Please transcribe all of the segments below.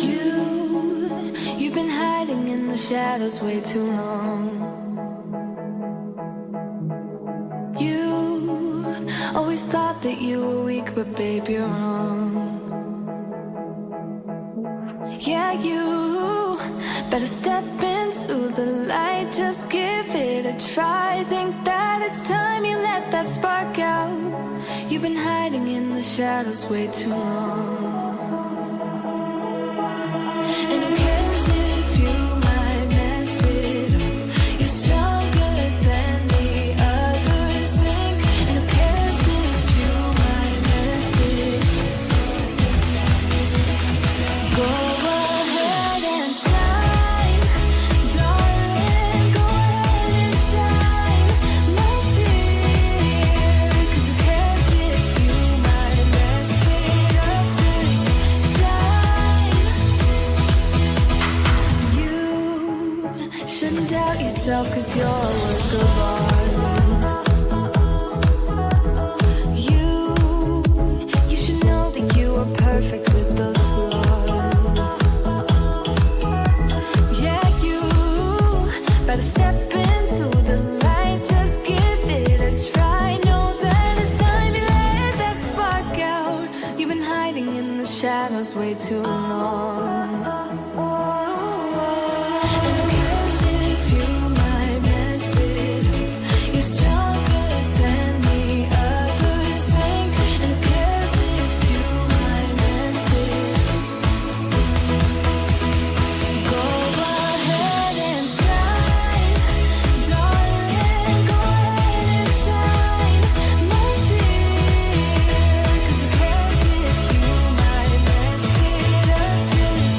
You've been hiding in the shadows way too long. You always thought that you were weak, but babe, you're wrong. Yeah, you better step into the light, just give it a try. Think that it's time you let that spark out. You've been hiding in the shadows way too long. And who cares if you might mess it up? You're stronger than the others think. And who cares if you might mess it up? Go ahead and shine, darling. Go ahead and shine, my dear. 'Cause who cares if you might mess it up? Just shine. You shouldn't doubt yourself, 'cause you're a work of art. You should know that you are perfect with those flaws. Yeah, you better step into the light, just give it a try. Know that it's time you let that spark out. You've been hiding in the shadows way too long. And who cares if you might mess it up? You're stronger than the others think. And who cares if you might mess it up? Go ahead and shine, darling. Go ahead and shine, my dear. 'Cause who cares if you might mess it up? Just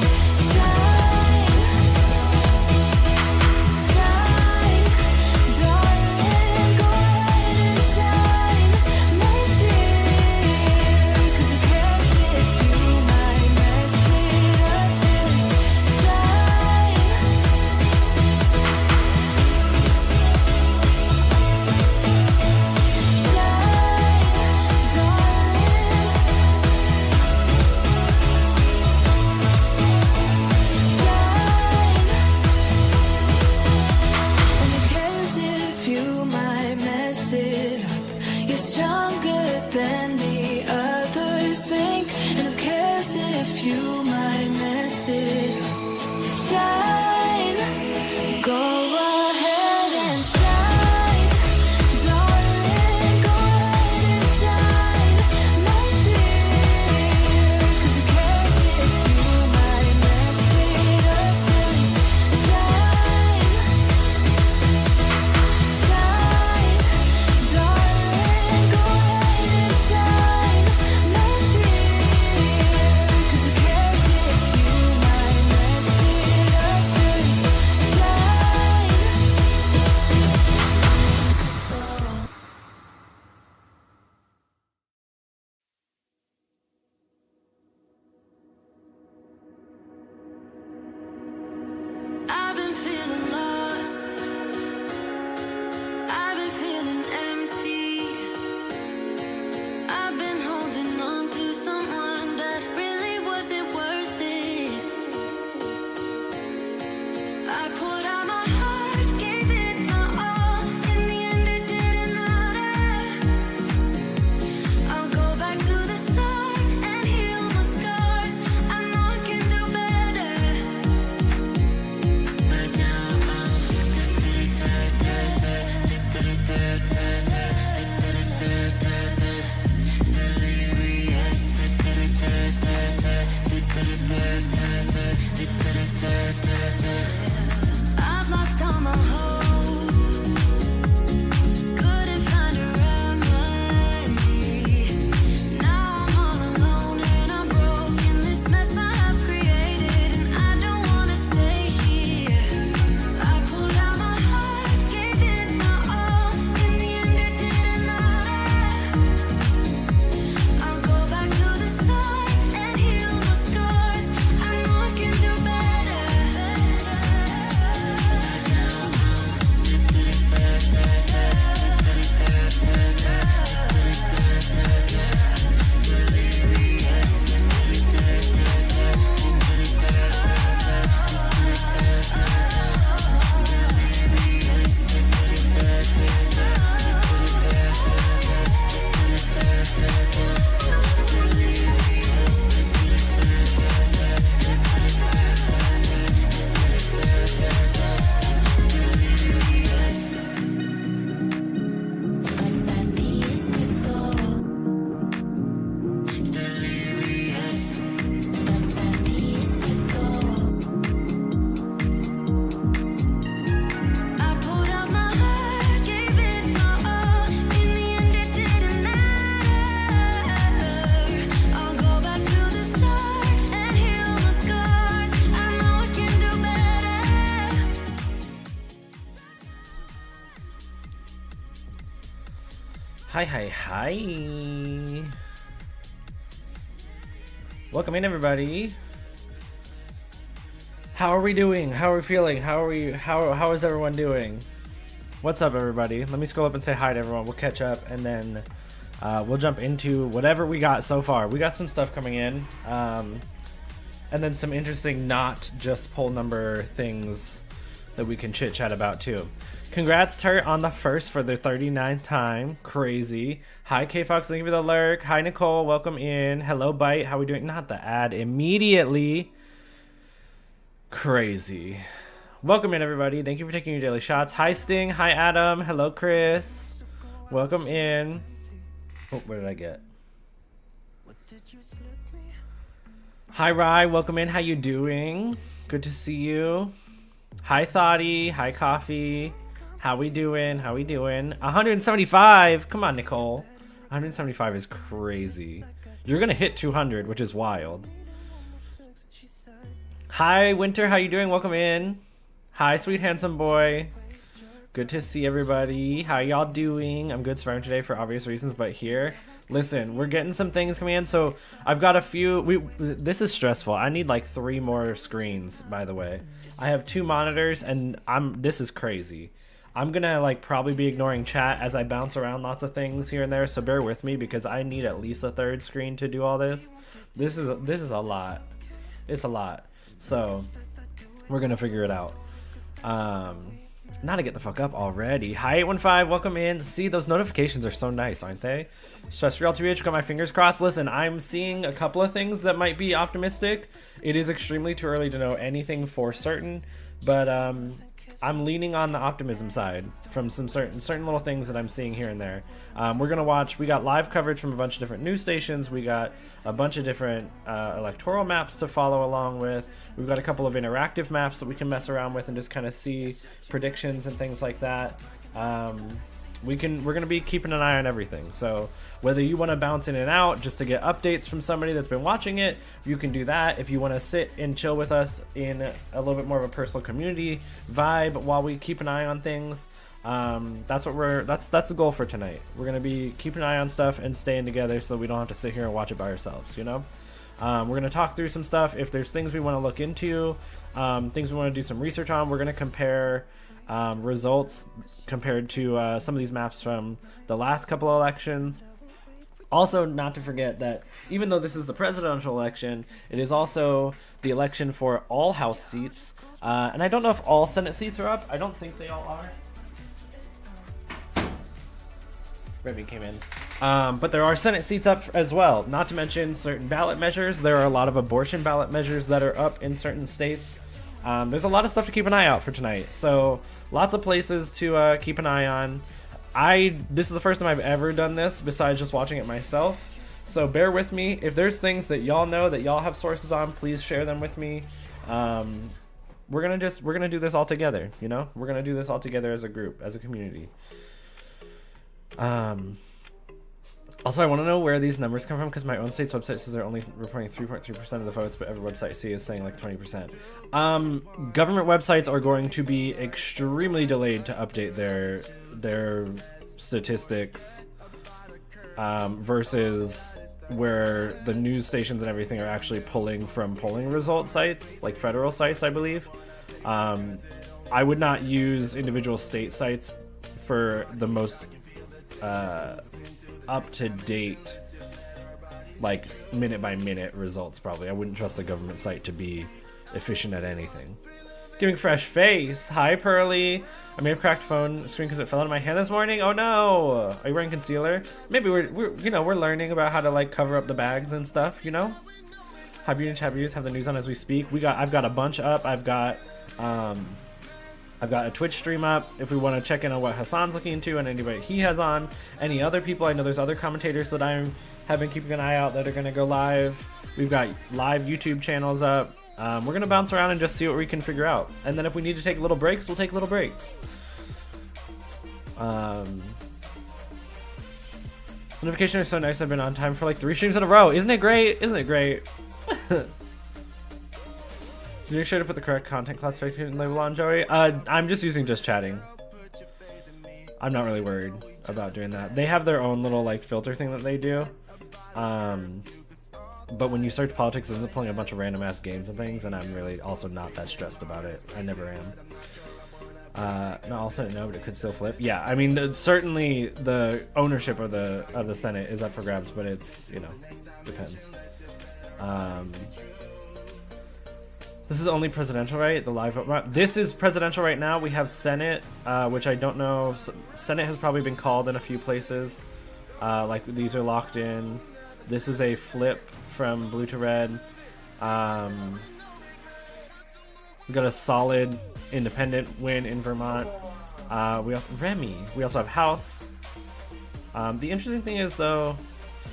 Hi. Welcome in, everybody. How are we doing? How are we feeling? How is everyone doing? What's up, everybody? Let me scroll up and say hi to everyone. We'll catch up, and then we'll jump into whatever we got so far. We got some stuff coming in, and then some interesting not just poll number things that we can chit chat about too. Congrats, Turt, on the first for the 39th time. Crazy. Hi, K-Fox. Thank you for the lurk. Hi, Nicole. Welcome in. Hello, Bite. How we doing? Not the ad immediately. Crazy. Welcome in, everybody. Thank you for taking your daily shots. Hi, Sting. Hi, Adam. Hello, Chris. Welcome in. Oh, where did I get? Hi, Rye. Welcome in. How you doing? Good to see you. Hi, Thoughty. Hi, Coffee. How we doing? 175. Come on, Nicole. 175 is crazy. You're gonna hit 200, which is wild. Hi, Winter. How you doing? Welcome in. Hi, sweet handsome boy. Good to see everybody. How y'all doing? I'm good surviving today for obvious reasons, but here, listen, we're getting some things coming in. So I've got a few. This is stressful. I need like 3 more screens, by the way. I have 2 monitors, and this is crazy. I'm gonna like probably be ignoring chat as I bounce around lots of things here and there, so bear with me because I need at least a 3rd screen to do all this. This is a lot. It's a lot. So we're gonna figure it out. Now to get the fuck up already. Hi 815, welcome in. See, those notifications are so nice, aren't they? Stress Real TBH, got my fingers crossed. Listen, I'm seeing a couple of things that might be optimistic. It is extremely too early to know anything for certain, but I'm leaning on the optimism side from some certain little things that I'm seeing here and there. We're gonna watch. We got live coverage from a bunch of different news stations. We got a bunch of different electoral maps to follow along with. We've got a couple of interactive maps that we can mess around with and just kind of see predictions and things like that. We're gonna be keeping an eye on everything. So whether you want to bounce in and out just to get updates from somebody that's been watching it, you can do that. If you want to sit and chill with us in a little bit more of a personal community vibe while we keep an eye on things, that's the goal for tonight. We're gonna be keeping an eye on stuff and staying together so we don't have to sit here and watch it by ourselves, you know. We're going to talk through some stuff. If there's things we want to look into, things we want to do some research on, we're going to compare results compared to some of these maps from the last couple of elections. Also, not to forget that even though this is the presidential election, it is also the election for all House seats. And I don't know if all Senate seats are up. I don't think they all are. Remy came in. But there are Senate seats up as well, not to mention certain ballot measures. There are a lot of abortion ballot measures that are up in certain states. There's a lot of stuff to keep an eye out for tonight. So lots of places to keep an eye on. This is the first time I've ever done this besides just watching it myself. So bear with me. If there's things that y'all know that y'all have sources on, please share them with me. We're gonna do this all together, you know? We're gonna do this all together as a group, as a community. Also, I want to know where these numbers come from because my own state's website says they're only reporting 3.3% of the votes, but every website I see is saying like 20%. Government websites are going to be extremely delayed to update their statistics versus where the news stations and everything are actually pulling from polling result sites, like federal sites, I believe. I would not use individual state sites for the most up-to-date, like minute by minute results. Probably I wouldn't trust a government site to be efficient at anything. Giving fresh face. Hi Pearly. I may have cracked phone screen because it fell out of my hand this morning. Oh no. Are you wearing concealer? Maybe we're learning about how to like cover up the bags and stuff, you know. Hi Beauty and Chat Views have the news on as we speak. I've got a bunch up. I've got a Twitch stream up if we want to check in on what Hassan's looking into and anybody he has on. Any other people, I know there's other commentators that I have been keeping an eye out that are going to go live. We've got live YouTube channels up. We're going to bounce around and just see what we can figure out. And then if we need to take little breaks, we'll take little breaks. Notifications are so nice. I've been on time for like 3 streams in a row. Isn't it great? Isn't it great? Did you make sure to put the correct content classification label on, Joey? I'm just using just chatting. I'm not really worried. about doing that. They have their own little like filter thing that they do. But when you search politics, it's pulling a bunch of random ass games and things, and I'm really also not that stressed about it. I never am. No, I'll Senate no, but it could still flip. Yeah, I mean, certainly the ownership of the Senate is up for grabs, but it's, you know, depends. This is only presidential, right? The live vote. This is presidential right now. We have Senate, which I don't know. Senate has probably been called in a few places. Like these are locked in. This is a flip from blue to red. We got a solid independent win in Vermont. We have Remy. We also have House. The interesting thing is though,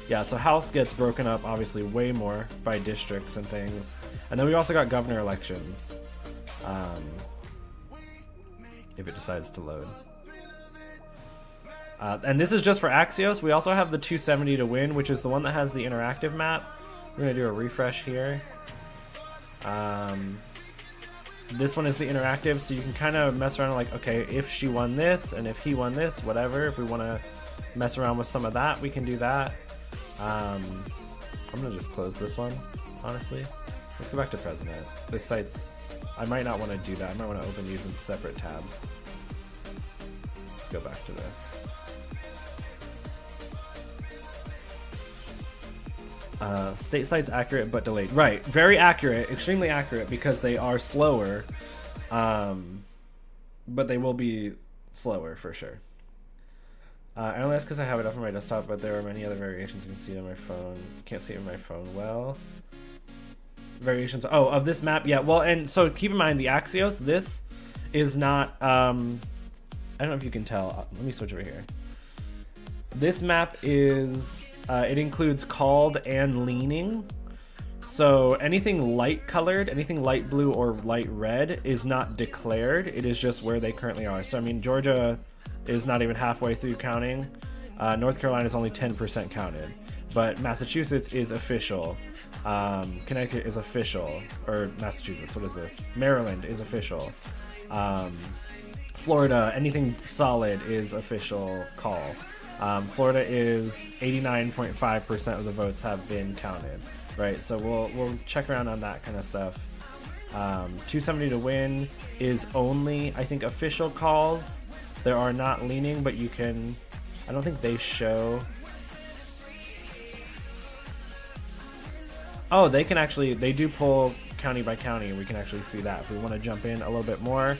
yeah, so House gets broken up obviously way more by districts and things. And then we also got governor elections. If it decides to load. And this is just for Axios. We also have the 270 to win, which is the one that has the interactive map. We're gonna do a refresh here. This one is the interactive, so you can kind of mess around like, okay, if she won this and if he won this, whatever. If we want to mess around with some of that, we can do that. I'm gonna just close this one, honestly. Let's go back to president. This site's, I might not want to do that. I might want to open these in separate tabs. Let's go back to this. State sites accurate but delayed. Right, very accurate, extremely accurate because they are slower, but they will be slower for sure. I only ask because I have it up on my desktop, but there are many other variations. You can see it on my phone. Can't see it on my phone well. Variations, oh, of this map, yeah. Well, and so keep in mind the Axios, this is not, I don't know if you can tell. Let me switch over here. This map is, it includes called and leaning. So anything light colored, anything light blue or light red is not declared. It is just where they currently are. So I mean, Georgia is not even halfway through counting. North Carolina is only 10% counted, but Massachusetts is official. Connecticut is official, or Massachusetts, what is this? Maryland is official. Florida, anything solid is official call. Florida is 89.5% of the votes have been counted, right? So we'll check around on that kind of stuff. 270 to win is only, I think, official calls. There are not leaning, but you can, I don't think they show. Oh, they can actually, they do pull county by county, and we can actually see that. If we want to jump in a little bit more,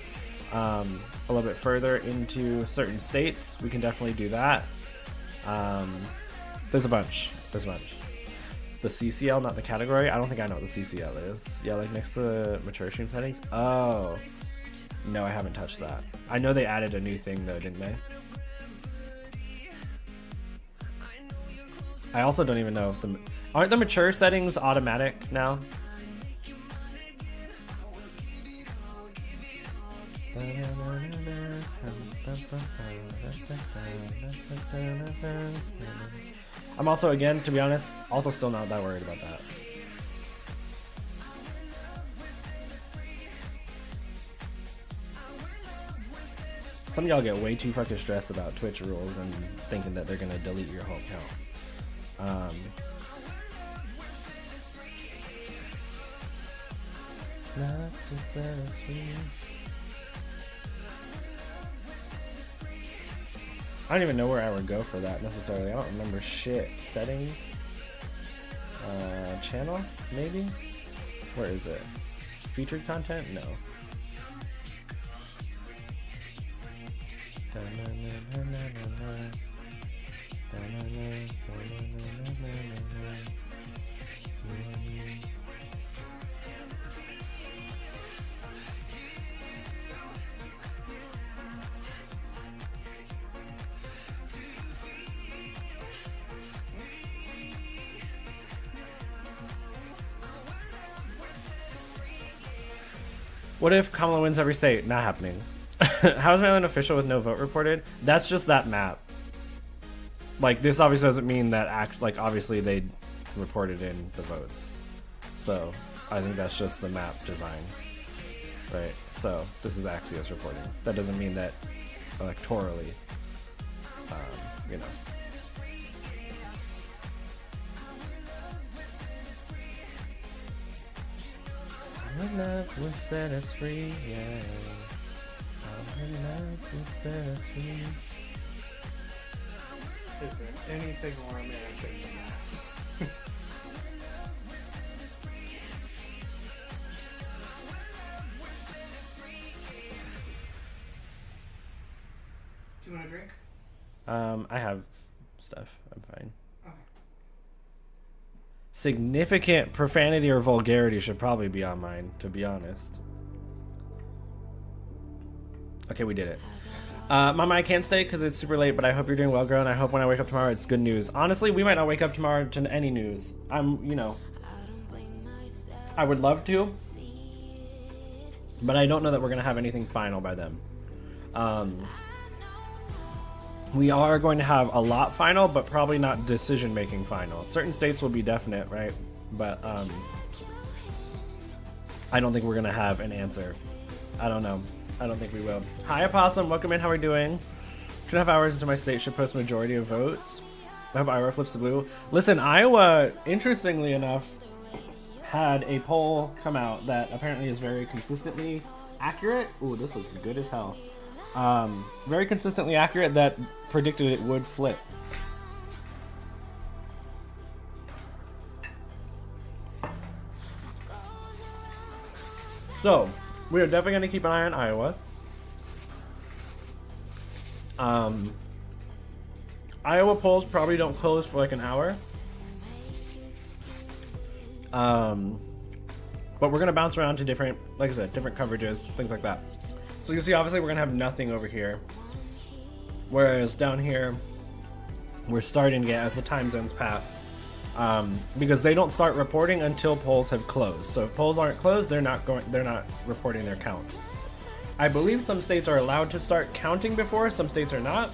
a little bit further into certain states, we can definitely do that. There's a bunch. There's a bunch. The CCL, not the category. I don't think I know what the CCL is. Yeah, like next to mature stream settings. Oh, no, I haven't touched that. I know they added a new thing though, didn't they? I also don't even know if aren't the mature settings automatic now? I'm also, again, to be honest, also still not that worried about that. Some of y'all get way too fucking stressed about Twitch rules and thinking that they're gonna delete your whole account. I don't even know where I would go for that necessarily. I don't remember shit. Settings? Channel? Maybe? Where is it? Featured content? No. What if Kamala wins every state? Not happening. How is Maryland official with no vote reported? That's just that map. Like, this obviously doesn't mean that like obviously they reported in the votes. So I think that's just the map design, right? So this is Axios reporting. That doesn't mean that electorally You know. Our love will set us free, yeah. Our love will set us free. Is there anything more romantic than that? Do you want a drink? I have stuff. I'm fine. Okay. Significant profanity or vulgarity should probably be on mine, to be honest. Okay, we did it. Mama, I can't stay because it's super late, but I hope you're doing well, girl, and I hope when I wake up tomorrow it's good news. Honestly, we might not wake up tomorrow to any news. You know, I would love to, but I don't know that we're going to have anything final by then. We are going to have a lot final, but probably not decision-making final. Certain states will be definite, right? But I don't think we're going to have an answer. I don't know. I don't think we will. Hi, Opossum. Welcome in. How are we doing? 2.5 hours into my state should post majority of votes. I hope Iowa flips the blue. Listen, Iowa, interestingly enough, had a poll come out that apparently is very consistently accurate. Ooh, this looks good as hell. Very consistently accurate that predicted it would flip. So, we are definitely going to keep an eye on Iowa. Iowa polls probably don't close for like an hour. But we're going to bounce around to different, like I said, different coverages, things like that. So you see, obviously, we're going to have nothing over here. Whereas down here, we're starting to get, as the time zones pass, because they don't start reporting until polls have closed. So if polls aren't closed, they're not reporting their counts. I believe some states are allowed to start counting before, some states are not,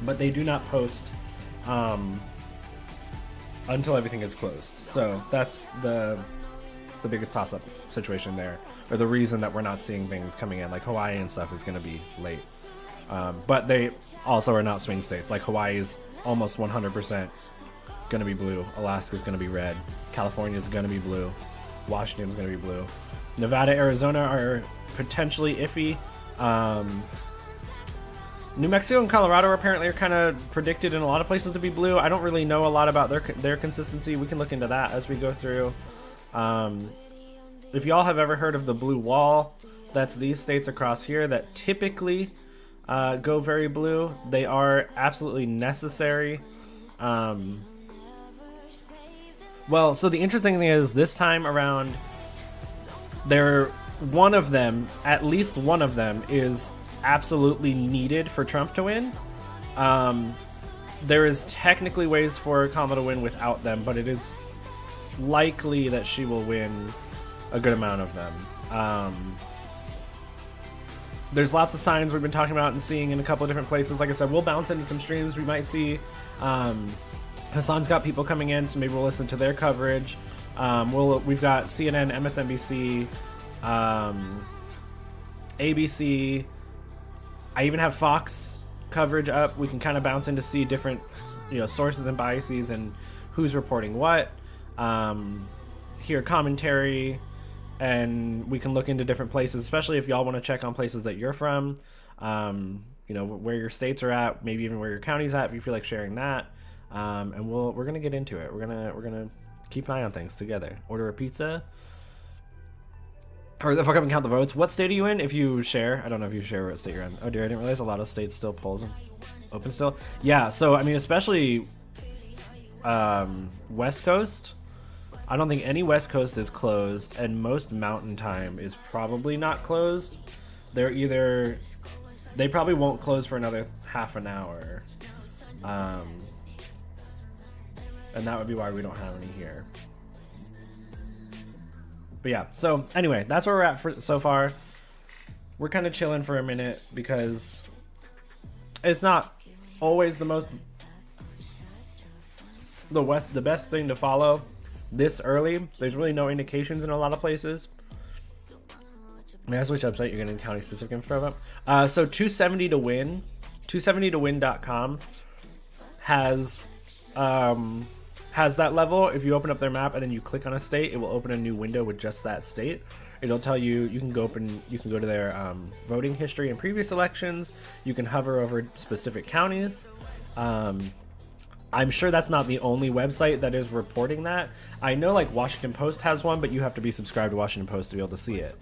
but they do not post until everything is closed. So that's the biggest toss-up situation there, or the reason that we're not seeing things coming in. Like Hawaii and stuff is going to be late, but they also are not swing states. Like Hawaii's almost 100% going to be blue. Alaska's going to be red. California's going to be blue. Washington's going to be blue. Nevada, Arizona are potentially iffy. New Mexico and Colorado apparently are kind of predicted in a lot of places to be blue. I don't really know a lot about their consistency. We can look into that as we go through. If y'all have ever heard of the blue wall, that's these states across here that typically go very blue. They are absolutely necessary. Well, so the interesting thing is this time around, at least one of them is absolutely needed for Trump to win. There is technically ways for Kamala to win without them, but it is likely that she will win a good amount of them. There's lots of signs we've been talking about and seeing in a couple of different places. Like I said, we'll bounce into some streams we might see. Hassan's got people coming in, so maybe we'll listen to their coverage. We've got CNN, MSNBC, ABC. I even have Fox coverage up. We can kind of bounce in to see different, sources and biases and who's reporting what. Hear commentary, and we can look into different places, especially if y'all want to check on places that you're from. Where your states are at, maybe even where your county's at, if you feel like sharing that. And we're gonna get into it. We're gonna keep an eye on things together. Order a pizza. Or the fuck up and count the votes. What state are you in? If you share, I don't know if you share what state you're in. Oh dear, I didn't realize a lot of states still polls open still. Yeah, so I mean, especially West Coast. I don't think any West Coast is closed, and most Mountain Time is probably not closed. They probably won't close for another half an hour. And that would be why we don't have any here. But yeah, so anyway, that's where we're at so far. We're kind of chilling for a minute because it's not always the best thing to follow this early. There's really no indications in a lot of places. May I switch website? You're getting county specific info up. So 270 to win 270towin.com has that level. If you open up their map and then you click on a state, it will open a new window with just that state. It'll tell you you can go to their voting history in previous elections. You can hover over specific counties. I'm sure that's not the only website that is reporting that. I know like Washington Post has one, but you have to be subscribed to Washington Post to be able to see it.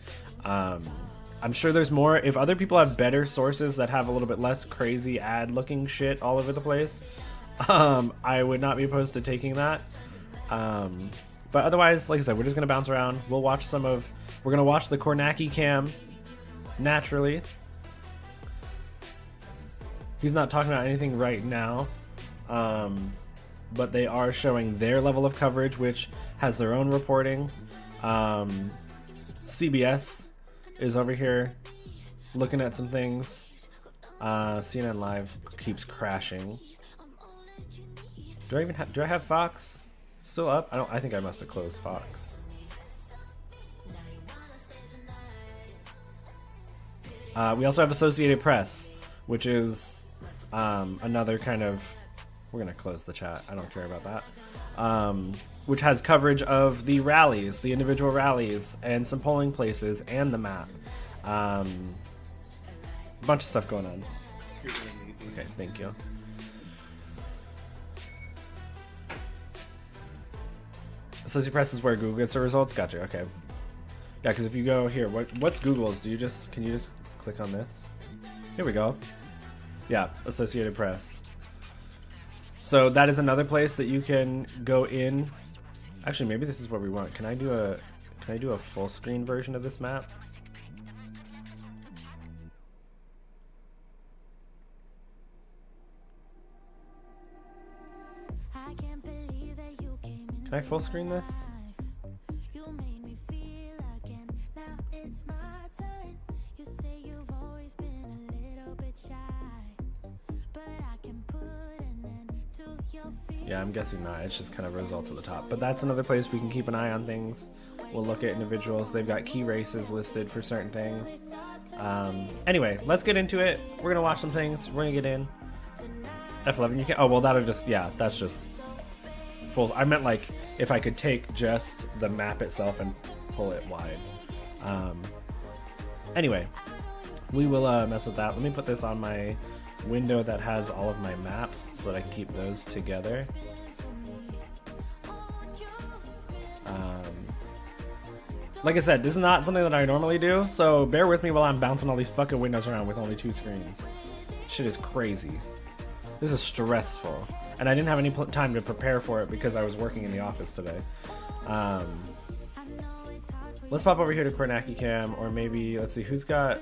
I'm sure there's more. If other people have better sources that have a little bit less crazy ad looking shit all over the place, I would not be opposed to taking that. But otherwise, like I said, we're just gonna bounce around. We're gonna watch the Kornacki cam naturally. He's not talking about anything right now. But they are showing their level of coverage, which has their own reporting. CBS is over here looking at some things. CNN Live keeps crashing. Do I have Fox still up? I think I must have closed Fox. We also have Associated Press, which is another kind of... We're going to close the chat. I don't care about that. Which has coverage of the rallies, the individual rallies, and some polling places, and the map. A bunch of stuff going on. Okay, thank you. Associated Press is where Google gets the results? Gotcha, okay. Yeah, because if you go here, what's Google's? Can you just click on this? Here we go. Yeah, Associated Press. So that is another place that you can go in. Actually, maybe this is what we want. Can I do a full screen version of this map? Can I full screen this? Yeah, I'm guessing not. It's just kind of results at the top. But that's another place we can keep an eye on things. We'll look at individuals. They've got key races listed for certain things. Anyway, let's get into it. We're going to watch some things. We're going to get in. F11, you can... Oh, well, that'll just... Yeah, that's just full... I meant, like, if I could take just the map itself and pull it wide. Anyway, we will mess with that. Let me put this on my window that has all of my maps so that I can keep those together. Like I said, this is not something that I normally do, so bear with me while I'm bouncing all these fucking windows around with only 2 screens. Shit is crazy. This is stressful, and I didn't have any time to prepare for it because I was working in the office today. Let's pop over here to Kornacki Cam, or maybe, let's see, who's got...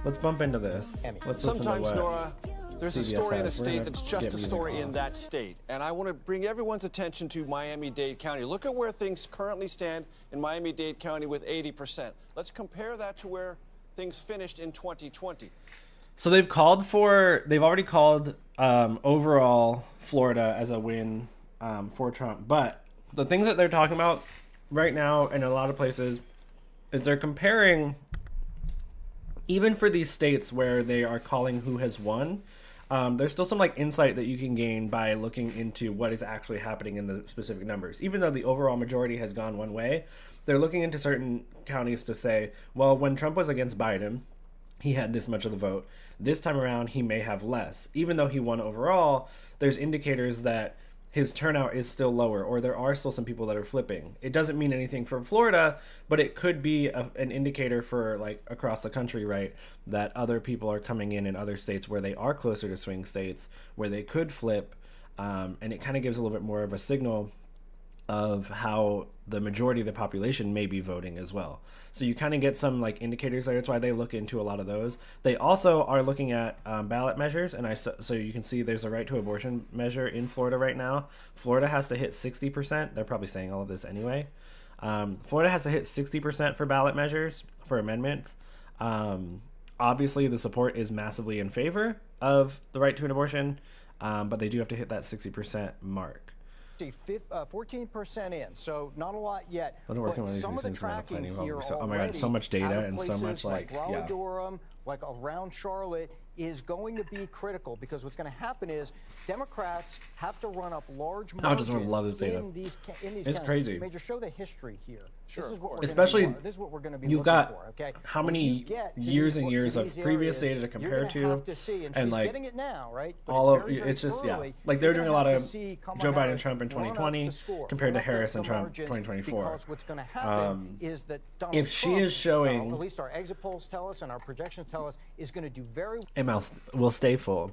Let's bump into this. Let's listen Sometimes, to what Nora, there's a CBS story in a has. We're state gonna that's get just a music story in on. that state. And I want to bring everyone's attention to Miami-Dade County. Look at where things currently stand in Miami-Dade County with 80%. Let's compare that to where things finished in 2020. So they've already called overall Florida as a win for Trump. But the things that they're talking about right now in a lot of places is they're comparing, even for these states where they are calling who has won, there's still some like insight that you can gain by looking into what is actually happening in the specific numbers. Even though the overall majority has gone one way, they're looking into certain counties to say, well, when Trump was against Biden, he had this much of the vote. This time around, he may have less. Even though he won overall, there's indicators that his turnout is still lower, or there are still some people that are flipping. It doesn't mean anything for Florida, but it could be an indicator for like across the country, right? That other people are coming in other states where they are closer to swing states, where they could flip, and it kind of gives a little bit more of a signal of how the majority of the population may be voting as well. So you kind of get some like indicators there. That's why they look into a lot of those. They also are looking at ballot measures, and so you can see there's a right to abortion measure in Florida right now. Florida has to hit 60%. They're probably saying all of this anyway. Florida has to hit 60% for ballot measures, for amendments. Obviously, the support is massively in favor of the right to an abortion, but they do have to hit that 60% mark. 14% in, so not a lot yet. But some of the tracking here oh my god, so much data and so much like Raleigh, Durham, like around Charlotte, is going to be critical, because what's going to happen is Democrats have to run up large I just margins love this data. in these It's counties. crazy. Major, show the history here. Sure, This is what we're Especially, gonna be, this is what we're going to be you've looking got for. Okay. how When many you get to years these- and years to of these previous areas, data to you're compare gonna to, have to see, and and she's like getting it now, right? But all it's of very, very it's just early. like they were You're doing a gonna lot have of to see Kamala Joe Biden and Harris Trump in run up 2020 the score, compared to run up Harris and the Trump margins, 2024. Because what's going to happen is that Donald if she Trump, is showing- at least our exit polls tell us and our projections tell us, is going to do very ML will stay full.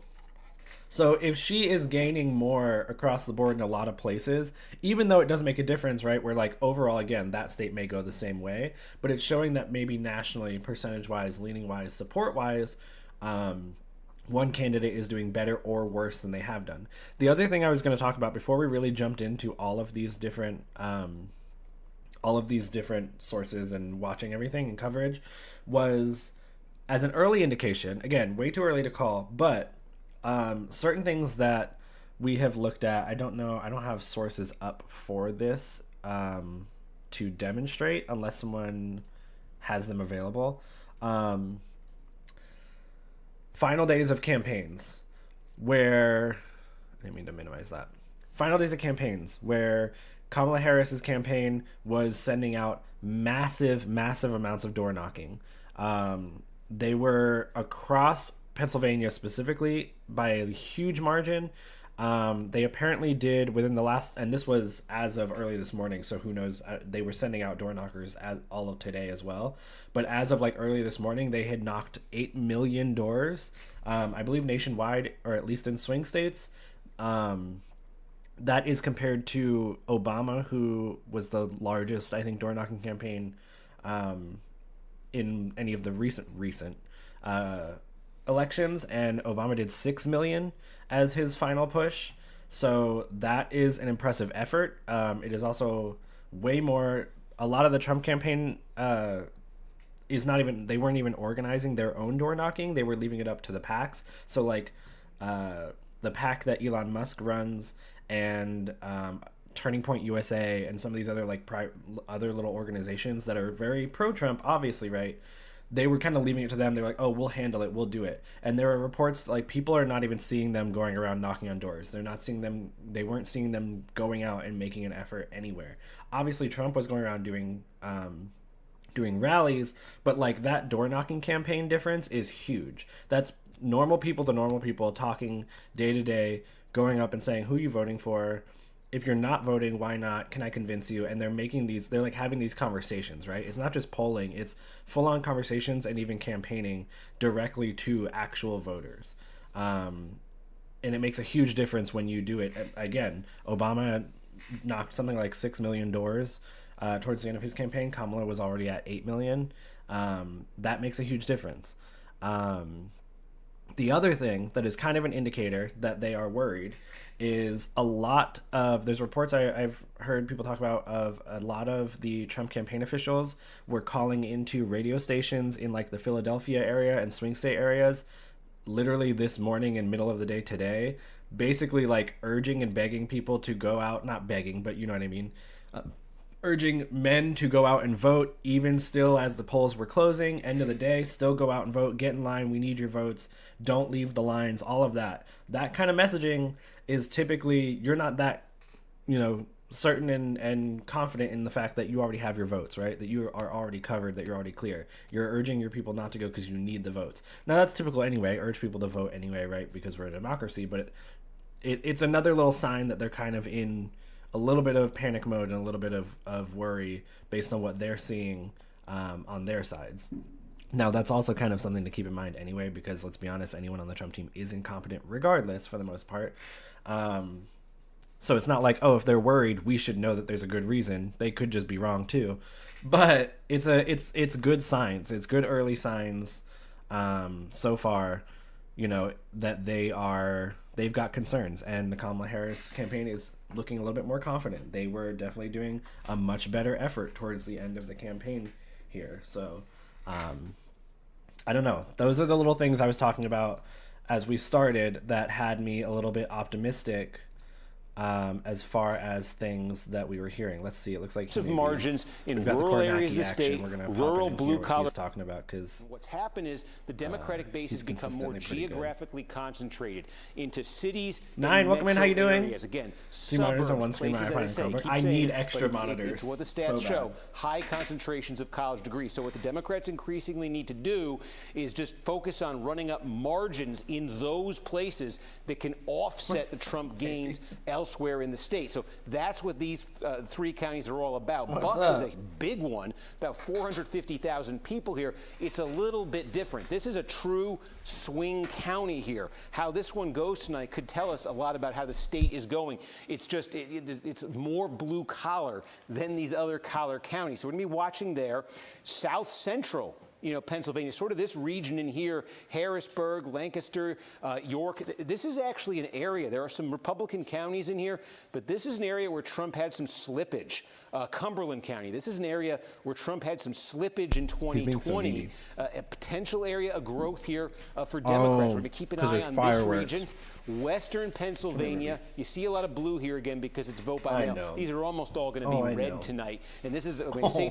So if she is gaining more across the board in a lot of places, even though it doesn't make a difference, right? Where like overall, again, that state may go the same way, but it's showing that maybe nationally, percentage-wise, leaning-wise, support-wise, one candidate is doing better or worse than they have done. The other thing I was going to talk about before we really jumped into all of these different sources and watching everything and coverage was, as an early indication, again, way too early to call, but certain things that we have looked at, I don't know, I don't have sources up for this to demonstrate unless someone has them available. Final days of campaigns where, I didn't mean to minimize that. Final days of campaigns where Kamala Harris's campaign was sending out massive amounts of door knocking. They were across Pennsylvania specifically by a huge margin. They apparently did within the last, and this was as of early this morning, so who knows, they were sending out door knockers all of today as well. But as of like early this morning, they had knocked 8 million doors, I believe nationwide, or at least in swing states. That is compared to Obama, who was the largest, I think, door knocking campaign in any of the recent elections, and Obama did 6 million as his final push. So that is an impressive effort. It is also way more. A lot of the Trump campaign is not even, they weren't even organizing their own door knocking. They were leaving it up to the PACs. So like the PAC that Elon Musk runs, and Turning Point USA, and some of these other like other little organizations that are very pro-Trump, obviously, right? They were kind of leaving it to them. They were like, oh, we'll handle it, we'll do it. And there are reports like people are not even seeing them going around knocking on doors. They're not seeing them, they weren't seeing them going out and making an effort anywhere. Obviously Trump was going around doing rallies, but like that door knocking campaign difference is huge. That's normal people to normal people talking day to day, going up and saying, who are you voting for? If you're not voting, why not? Can I convince you? And they're making these, they're like having these conversations, right? It's not just polling, it's full on conversations and even campaigning directly to actual voters. And it makes a huge difference when you do it. Again, Obama knocked something like 6 million doors towards the end of his campaign. Kamala was already at 8 million. That makes a huge difference. The other thing that is kind of an indicator that they are worried is a lot of, there's reports I've heard people talk about of a lot of the Trump campaign officials were calling into radio stations in like the Philadelphia area and swing state areas literally this morning and middle of the day today, basically like urging and begging people to go out, not begging, but you know what I mean, urging men to go out and vote, even still as the polls were closing, end of the day, still go out and vote, get in line, we need your votes, don't leave the lines, all of that. That kind of messaging is typically, you're not that, certain and confident in the fact that you already have your votes, right? That you are already covered, that you're already clear. You're urging your people not to go because you need the votes. Now that's typical anyway, urge people to vote anyway, right? Because we're a democracy, but it's another little sign that they're kind of in a little bit of panic mode and a little bit of worry based on what they're seeing on their sides. Now, that's also kind of something to keep in mind anyway, because let's be honest, anyone on the Trump team is incompetent regardless for the most part. So it's not like, oh, if they're worried, we should know that there's a good reason. They could just be wrong too. But it's good signs. It's good early signs so far, that they've got concerns, and the Kamala Harris campaign is looking a little bit more confident. They were definitely doing a much better effort towards the end of the campaign here. So I don't know. Those are the little things I was talking about as we started that had me a little bit optimistic as far as things that we were hearing. Let's see. It looks like of margins in we've got the rural areas of the Kornacki state, action. We're gonna pop rural it in blue here, what collar. he's talking about, because What's happened is the Democratic base has he's become more consistently pretty good. geographically concentrated into cities. Nine, and welcome in. How you metro doing? areas. Again, Two monitors suburbs, on one screen, places, my as iPad and I say, Chromebook. keep I saying need it, extra but it's monitors what the so stats bad. show. High concentrations of college degrees. So what the Democrats increasingly need to do is just focus on running up margins in those places that can offset the Trump gains elsewhere in the state. So that's what these 3 counties are all about. What's Bucks is up? a big one, about 450,000 people here. It's a little bit different. This is a true swing county here. How this one goes tonight could tell us a lot about how the state is going. It's just, it's more blue collar than these other collar counties. So we're going to be watching there. South Central, Pennsylvania, sort of this region in here, Harrisburg, Lancaster, York. This is actually an area. There are some Republican counties in here, but this is an area where Trump had some slippage. Cumberland County. This is an area where Trump had some slippage in 2020. A potential area of growth here for Democrats. We're going to keep an eye on this region. Western Pennsylvania. You see a lot of blue here again because it's vote by mail. These are almost all going to be red tonight. And this is, when I say